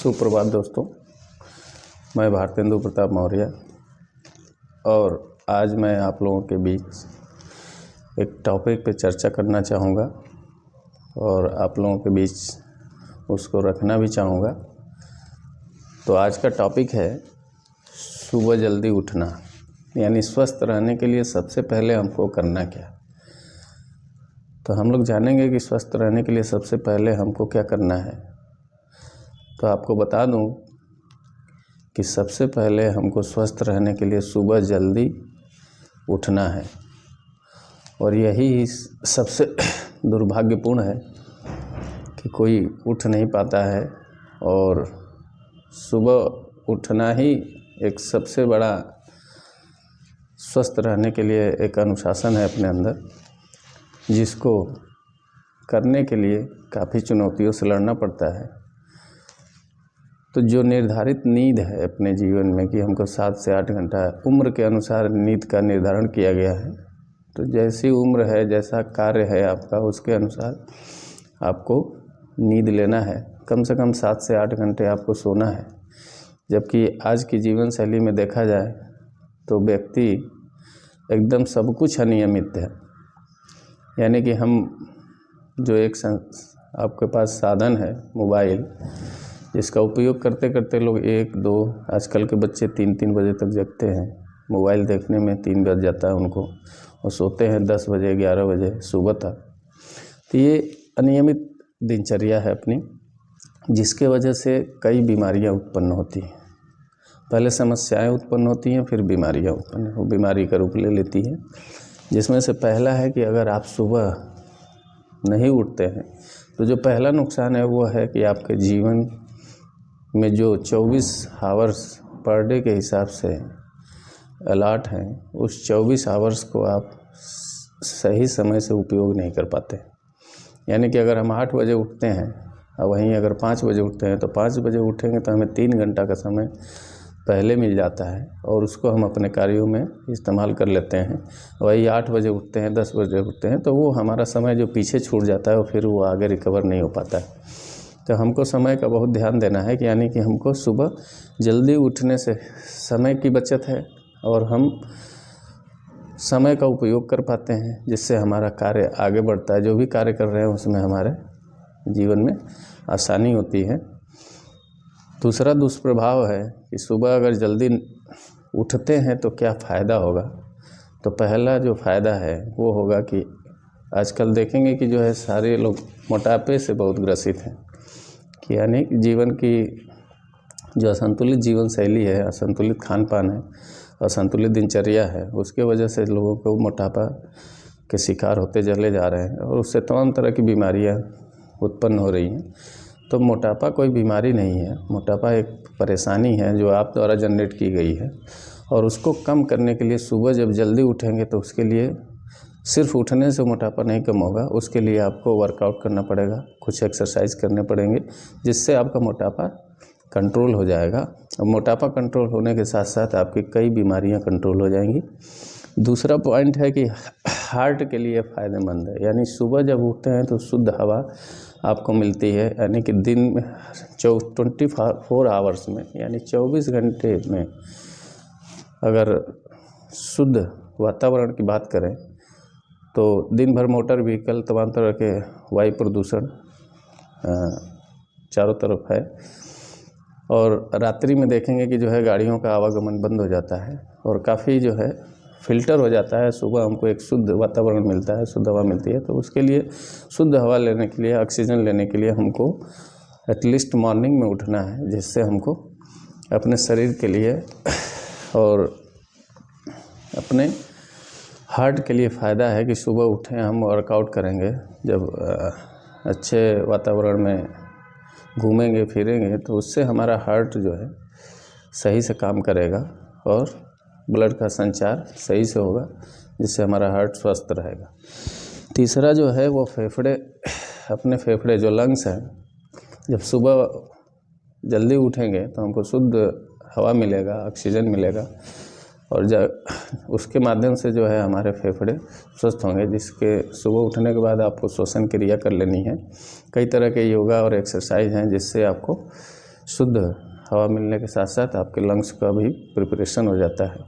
सुप्रभात दोस्तों, मैं भारतेंदु प्रताप मौर्य और आज मैं आप लोगों के बीच एक टॉपिक पे चर्चा करना चाहूँगा और आप लोगों के बीच उसको रखना भी चाहूँगा। तो आज का टॉपिक है सुबह जल्दी उठना, यानी स्वस्थ रहने के लिए सबसे पहले हमको करना क्या। तो हम लोग जानेंगे कि स्वस्थ रहने के लिए सबसे पहले हमको क्या करना है। तो आपको बता दूं कि सबसे पहले हमको स्वस्थ रहने के लिए सुबह जल्दी उठना है, और यही सबसे दुर्भाग्यपूर्ण है कि कोई उठ नहीं पाता है। और सुबह उठना ही एक सबसे बड़ा स्वस्थ रहने के लिए एक अनुशासन है अपने अंदर, जिसको करने के लिए काफ़ी चुनौतियों से लड़ना पड़ता है। तो जो निर्धारित नींद है अपने जीवन में कि हमको 7 से 8 घंटा उम्र के अनुसार नींद का निर्धारण किया गया है। तो जैसी उम्र है, जैसा कार्य है आपका, उसके अनुसार आपको नींद लेना है। कम से कम 7 से 8 घंटे आपको सोना है। जबकि आज की जीवन शैली में देखा जाए तो व्यक्ति एकदम सब कुछ अनियमित है। यानी कि हम जो एक आपके पास साधन है मोबाइल, जिसका उपयोग करते करते लोग 1-2, आजकल के बच्चे 3-3 बजे तक जगते हैं। मोबाइल देखने में 3 बज जाता है उनको, और सोते हैं 10 बजे 11 बजे सुबह तक। तो ये अनियमित दिनचर्या है अपनी, जिसके वजह से कई बीमारियां उत्पन्न होती हैं। पहले समस्याएं उत्पन्न होती हैं, फिर बीमारियां उत्पन्न हो बीमारी का रूप ले लेती है। जिसमें से पहला है कि अगर आप सुबह नहीं उठते हैं तो जो पहला नुकसान है वो है कि आपके जीवन में जो 24 आवर्स पर डे के हिसाब से अलॉट हैं, उस 24 आवर्स को आप सही समय से उपयोग नहीं कर पाते। यानी कि अगर हम 8 बजे उठते हैं और वहीं अगर 5 बजे उठते हैं तो 5 बजे उठेंगे तो हमें 3 घंटा का समय पहले मिल जाता है, और उसको हम अपने कार्यों में इस्तेमाल कर लेते हैं। वही 8 बजे उठते हैं, 10 बजे उठते हैं, तो वो हमारा समय जो पीछे छूट जाता है, और फिर वो आगे रिकवर नहीं हो पाता है। तो हमको समय का बहुत ध्यान देना है कि यानी कि हमको सुबह जल्दी उठने से समय की बचत है, और हम समय का उपयोग कर पाते हैं, जिससे हमारा कार्य आगे बढ़ता है। जो भी कार्य कर रहे हैं उसमें हमारे जीवन में आसानी होती है। दूसरा दुष्प्रभाव है कि सुबह अगर जल्दी उठते हैं तो क्या फ़ायदा होगा। तो पहला जो फ़ायदा है वो होगा कि आजकल देखेंगे कि जो है सारे लोग मोटापे से बहुत ग्रसित हैं, कि यानी जीवन की जो असंतुलित जीवन शैली है, असंतुलित खान पान है, असंतुलित दिनचर्या है, उसके वजह से लोगों को मोटापा के शिकार होते चले जा रहे हैं, और उससे तमाम तरह की बीमारियां उत्पन्न हो रही हैं। तो मोटापा कोई बीमारी नहीं है, मोटापा एक परेशानी है जो आप द्वारा जनरेट की गई है। और उसको कम करने के लिए सुबह जब जल्दी उठेंगे तो उसके लिए सिर्फ उठने से मोटापा नहीं कम होगा, उसके लिए आपको वर्कआउट करना पड़ेगा, कुछ एक्सरसाइज करने पड़ेंगे, जिससे आपका मोटापा कंट्रोल हो जाएगा। और मोटापा कंट्रोल होने के साथ साथ आपकी कई बीमारियां कंट्रोल हो जाएंगी। दूसरा पॉइंट है कि हार्ट के लिए फ़ायदेमंद है। यानी सुबह जब उठते हैं तो शुद्ध हवा आपको मिलती है। यानी कि दिन में 24 आवर्स में, यानी 24 घंटे में अगर शुद्ध वातावरण की बात करें तो दिन भर मोटर व्हीकल, तमाम तरह के वायु प्रदूषण चारों तरफ है, और रात्रि में देखेंगे कि जो है गाड़ियों का आवागमन बंद हो जाता है और काफ़ी जो है फ़िल्टर हो जाता है। सुबह हमको एक शुद्ध वातावरण मिलता है, शुद्ध हवा मिलती है। तो उसके लिए शुद्ध हवा लेने के लिए, ऑक्सीजन लेने के लिए हमको एटलीस्ट मॉर्निंग में उठना है, जिससे हमको अपने शरीर के लिए और अपने हार्ट के लिए फ़ायदा है कि सुबह उठें, हम वर्कआउट करेंगे। जब अच्छे वातावरण में घूमेंगे फिरेंगे तो उससे हमारा हार्ट जो है सही से काम करेगा और ब्लड का संचार सही से होगा, जिससे हमारा हार्ट स्वस्थ रहेगा। तीसरा जो है वो फेफड़े, अपने फेफड़े जो लंग्स हैं, जब सुबह जल्दी उठेंगे तो हमको शुद्ध हवा मिलेगा, ऑक्सीजन मिलेगा, और उसके माध्यम से जो है हमारे फेफड़े स्वस्थ होंगे। जिसके सुबह उठने के बाद आपको श्वसन क्रिया कर लेनी है। कई तरह के योगा और एक्सरसाइज हैं जिससे आपको शुद्ध हवा मिलने के साथ साथ आपके लंग्स का भी प्रिपरेशन हो जाता है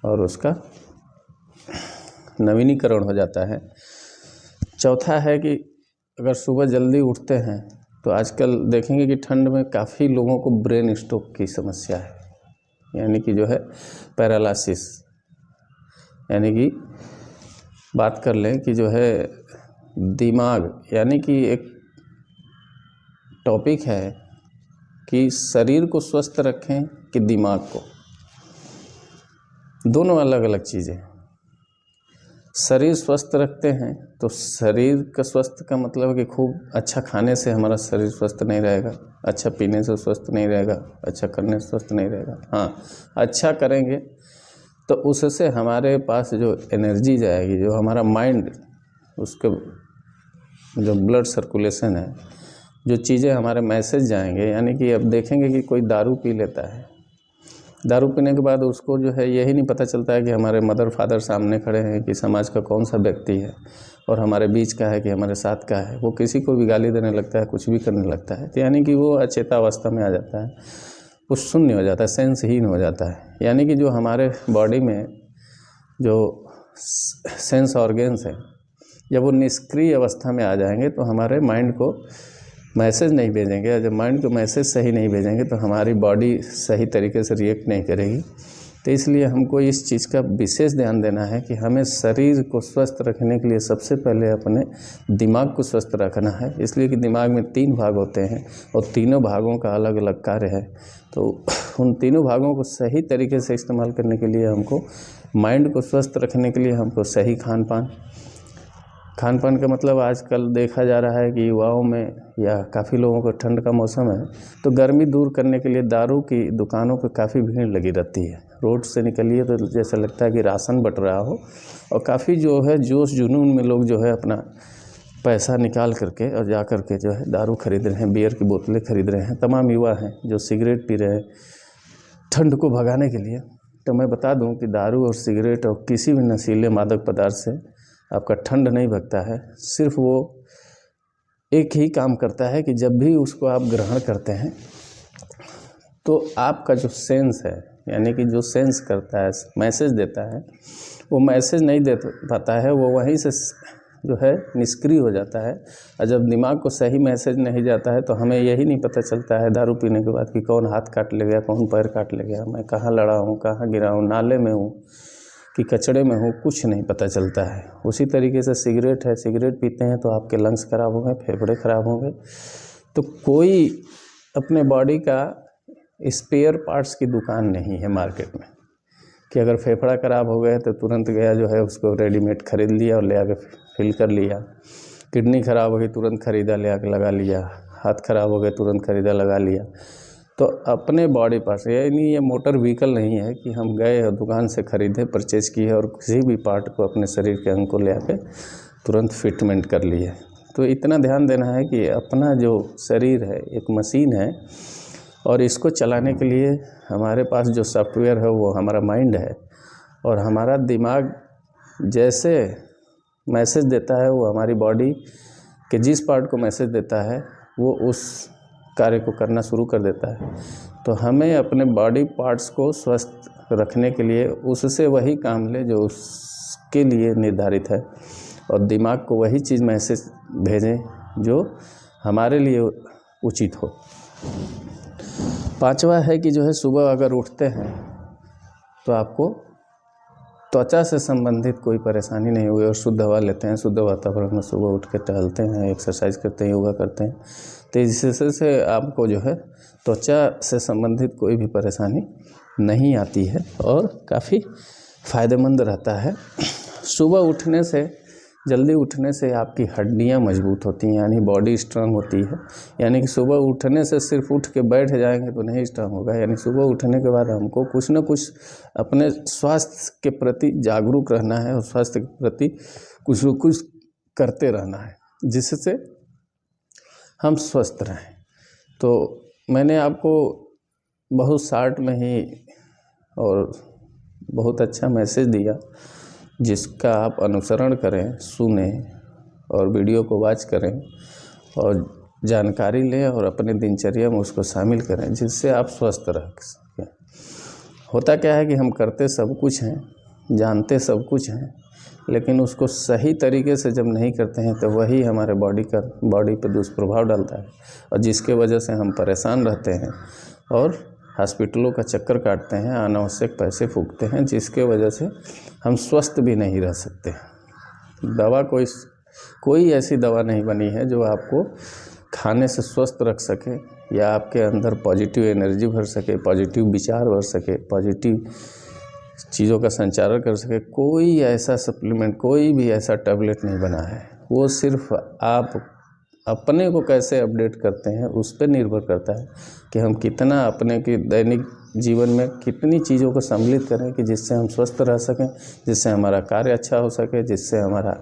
और उसका नवीनीकरण हो जाता है। चौथा है कि अगर सुबह जल्दी उठते हैं तो आजकल देखेंगे कि ठंड में काफ़ी लोगों को ब्रेन स्ट्रोक की समस्या है, यानी कि जो है पैरालिसिस, यानी कि बात कर लें कि जो है दिमाग, यानी कि एक टॉपिक है कि शरीर को स्वस्थ रखें कि दिमाग को, दोनों अलग अलग चीज़ें। शरीर स्वस्थ रखते हैं तो शरीर का स्वस्थ का मतलब है कि खूब अच्छा खाने से हमारा शरीर स्वस्थ नहीं रहेगा, अच्छा पीने से स्वस्थ नहीं रहेगा, अच्छा करने से स्वस्थ नहीं रहेगा। हाँ, अच्छा करेंगे तो उससे हमारे पास जो एनर्जी जाएगी, जो हमारा माइंड, उसके जो ब्लड सर्कुलेशन है, जो चीज़ें हमारे मैसेज जाएंगे, यानी कि अब देखेंगे कि कोई दारू पी लेता है, दारू पीने के बाद उसको जो है यही नहीं पता चलता है कि हमारे मदर फादर सामने खड़े हैं, कि समाज का कौन सा व्यक्ति है और हमारे बीच का है कि हमारे साथ का है। वो किसी को भी गाली देने लगता है, कुछ भी करने लगता है, तो यानी कि वो अचेता अवस्था में आ जाता है, वो शून्य हो जाता है, सेंसहीन हो जाता है। यानी कि जो हमारे बॉडी में जो सेंस ऑर्गेन्स हैं, जब वो निष्क्रिय अवस्था में आ जाएंगे तो हमारे माइंड को मैसेज नहीं भेजेंगे, जब माइंड को मैसेज सही नहीं भेजेंगे तो हमारी बॉडी सही तरीके से रिएक्ट नहीं करेगी। तो इसलिए हमको इस चीज़ का विशेष ध्यान देना है कि हमें शरीर को स्वस्थ रखने के लिए सबसे पहले अपने दिमाग को स्वस्थ रखना है। इसलिए कि दिमाग में 3 भाग होते हैं और तीनों भागों का अलग अलग कार्य है, तो उन तीनों भागों को सही तरीके से इस्तेमाल करने के लिए हमको, माइंड को स्वस्थ रखने के लिए हमको सही खान पान का मतलब आजकल देखा जा रहा है कि युवाओं में या काफ़ी लोगों को, ठंड का मौसम है तो गर्मी दूर करने के लिए दारू की दुकानों पे काफ़ी भीड़ लगी रहती है। रोड से निकलिए तो जैसा लगता है कि राशन बट रहा हो, और काफ़ी जो है जोश जुनून में लोग जो है अपना पैसा निकाल करके और जा करके जो है दारू खरीद रहे हैं, बियर की बोतलें खरीद रहे हैं। तमाम युवा हैं जो सिगरेट पी रहे हैं ठंड को भगाने के लिए। तो मैं बता दूं कि दारू और सिगरेट और किसी भी नशीले मादक पदार्थ से आपका ठंड नहीं भगता है। सिर्फ वो एक ही काम करता है कि जब भी उसको आप ग्रहण करते हैं तो आपका जो सेंस है, यानी कि जो सेंस करता है, मैसेज देता है, वो मैसेज नहीं दे पाता है, वो वहीं से जो है निष्क्रिय हो जाता है। और जब दिमाग को सही मैसेज नहीं जाता है तो हमें यही नहीं पता चलता है दारू पीने के बाद कि कौन हाथ काट ले गया, कौन पैर काट ले गया, मैं कहाँ लड़ा हूँ, कहाँ गिरा हूँ, नाले में हूँ कि कचड़े में हूँ, कुछ नहीं पता चलता है। उसी तरीके से सिगरेट है, सिगरेट पीते हैं तो आपके लंग्स खराब होंगे, फेफड़े खराब होंगे। तो कोई अपने बॉडी का स्पेयर पार्ट्स की दुकान नहीं है मार्केट में कि अगर फेफड़ा खराब हो गया तो तुरंत गया जो है उसको रेडीमेड खरीद लिया और ले आके फिल कर लिया। किडनी खराब हो गई, तुरंत खरीदा ले आके लगा लिया। हाथ खराब हो गए, तुरंत खरीदा लगा लिया। तो अपने बॉडी पार्ट्स, यानी ये मोटर व्हीकल नहीं है कि हम गए और दुकान से खरीदे, परचेज किए और किसी भी पार्ट को, अपने शरीर के अंग को ले आके तुरंत फिटमेंट कर लिए। तो इतना ध्यान देना है कि अपना जो शरीर है एक मशीन है और इसको चलाने के लिए हमारे पास जो सॉफ्टवेयर है वो हमारा माइंड है, और हमारा दिमाग जैसे मैसेज देता है वो हमारी बॉडी के जिस पार्ट को मैसेज देता है वो उस कार्य को करना शुरू कर देता है। तो हमें अपने बॉडी पार्ट्स को स्वस्थ रखने के लिए उससे वही काम ले जो उसके लिए निर्धारित है, और दिमाग को वही चीज़ मैसेज भेजें जो हमारे लिए उचित हो। 5वां है कि जो है सुबह अगर उठते हैं तो आपको त्वचा से संबंधित कोई परेशानी नहीं हुई और शुद्ध हवा लेते हैं, शुद्ध वातावरण में सुबह उठ के टहलते हैं, एक्सरसाइज करते हैं, योगा करते हैं, तो इससे आपको जो है त्वचा से संबंधित कोई भी परेशानी नहीं आती है और काफ़ी फ़ायदेमंद रहता है। सुबह उठने से, जल्दी उठने से आपकी हड्डियां मजबूत होती हैं, यानी बॉडी स्ट्रांग होती है। यानी कि सुबह उठने से सिर्फ उठ के बैठ जाएंगे तो नहीं स्ट्रांग होगा, यानी सुबह उठने के बाद हमको कुछ न कुछ अपने स्वास्थ्य के प्रति जागरूक रहना है और स्वास्थ्य के प्रति कुछ न कुछ करते रहना है जिससे हम स्वस्थ रहें। तो मैंने आपको बहुत शॉर्ट में ही और बहुत अच्छा मैसेज दिया जिसका आप अनुसरण करें, सुने और वीडियो को वॉच करें, और जानकारी लें और अपने दिनचर्या में उसको शामिल करें, जिससे आप स्वस्थ रह सकें। होता क्या है कि हम करते सब कुछ हैं, जानते सब कुछ हैं, लेकिन उसको सही तरीके से जब नहीं करते हैं तो वही हमारे बॉडी पर दुष्प्रभाव डालता है, और जिसके वजह से हम परेशान रहते हैं और हॉस्पिटलों का चक्कर काटते हैं, अनावश्यक पैसे फूकते हैं, जिसके वजह से हम स्वस्थ भी नहीं रह सकते। दवा कोई ऐसी दवा नहीं बनी है जो आपको खाने से स्वस्थ रख सके या आपके अंदर पॉजिटिव एनर्जी भर सके, पॉजिटिव विचार भर सके, पॉजिटिव चीज़ों का संचारण कर सके। कोई ऐसा सप्लीमेंट, कोई भी ऐसा टैबलेट नहीं बना है। वो सिर्फ आप अपने को कैसे अपडेट करते हैं उस पर निर्भर करता है कि हम कितना अपने के दैनिक जीवन में कितनी चीज़ों को सम्मिलित करें कि जिससे हम स्वस्थ रह सकें, जिससे हमारा कार्य अच्छा हो सके, जिससे हमारा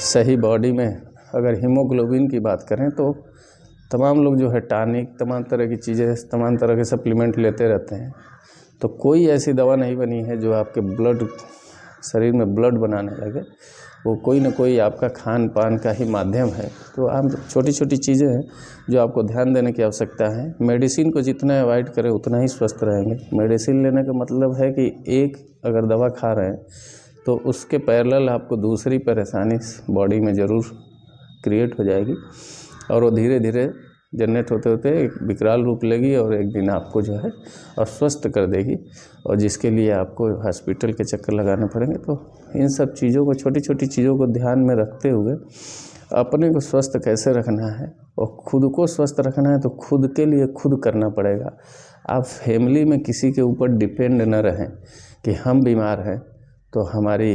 सही बॉडी में, अगर हीमोग्लोबिन की बात करें तो तमाम लोग जो है टॉनिक, तमाम तरह की चीज़ें, तमाम तरह के सप्लीमेंट लेते रहते हैं। तो कोई ऐसी दवा नहीं बनी है जो आपके शरीर में ब्लड बनाने लगे। वो कोई ना कोई आपका खान पान का ही माध्यम है। तो आप छोटी छोटी चीज़ें हैं जो आपको ध्यान देने की आवश्यकता है। मेडिसिन को जितना अवॉइड करें उतना ही स्वस्थ रहेंगे। मेडिसिन लेने का मतलब है कि एक अगर दवा खा रहे हैं तो उसके पैरेलल आपको दूसरी परेशानी बॉडी में ज़रूर क्रिएट हो जाएगी, और वो धीरे धीरे जनरेट होते होते एक विकराल रूप लेगी और एक दिन आपको जो है अस्वस्थ कर देगी, और जिसके लिए आपको हॉस्पिटल के चक्कर लगाने पड़ेंगे। तो इन सब चीज़ों को, छोटी छोटी चीज़ों को ध्यान में रखते हुए अपने को स्वस्थ कैसे रखना है और खुद को स्वस्थ रखना है तो खुद के लिए खुद करना पड़ेगा। आप फैमिली में किसी के ऊपर डिपेंड न रहें कि हम बीमार हैं तो हमारी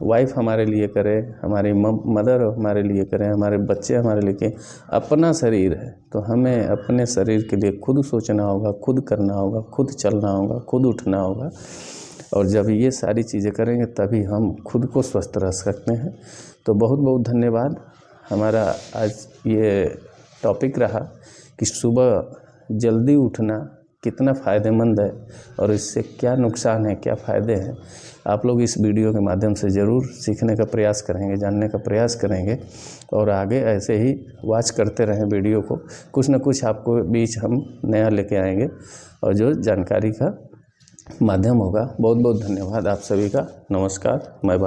वाइफ हमारे लिए करे, हमारी मदर हमारे लिए करें, हमारे बच्चे हमारे लिए। अपना शरीर है तो हमें अपने शरीर के लिए खुद सोचना होगा, खुद करना होगा, खुद चलना होगा, खुद उठना होगा। और जब ये सारी चीज़ें करेंगे तभी हम खुद को स्वस्थ रह सकते हैं। तो बहुत बहुत धन्यवाद। हमारा आज ये टॉपिक रहा कि सुबह जल्दी उठना कितना फ़ायदेमंद है और इससे क्या नुकसान है, क्या फ़ायदे हैं। आप लोग इस वीडियो के माध्यम से ज़रूर सीखने का प्रयास करेंगे, जानने का प्रयास करेंगे, और आगे ऐसे ही वॉच करते रहें वीडियो को। कुछ न कुछ आपको बीच हम नया लेके आएंगे और जो जानकारी का माध्यम होगा। बहुत बहुत धन्यवाद आप सभी का। नमस्कार। मैं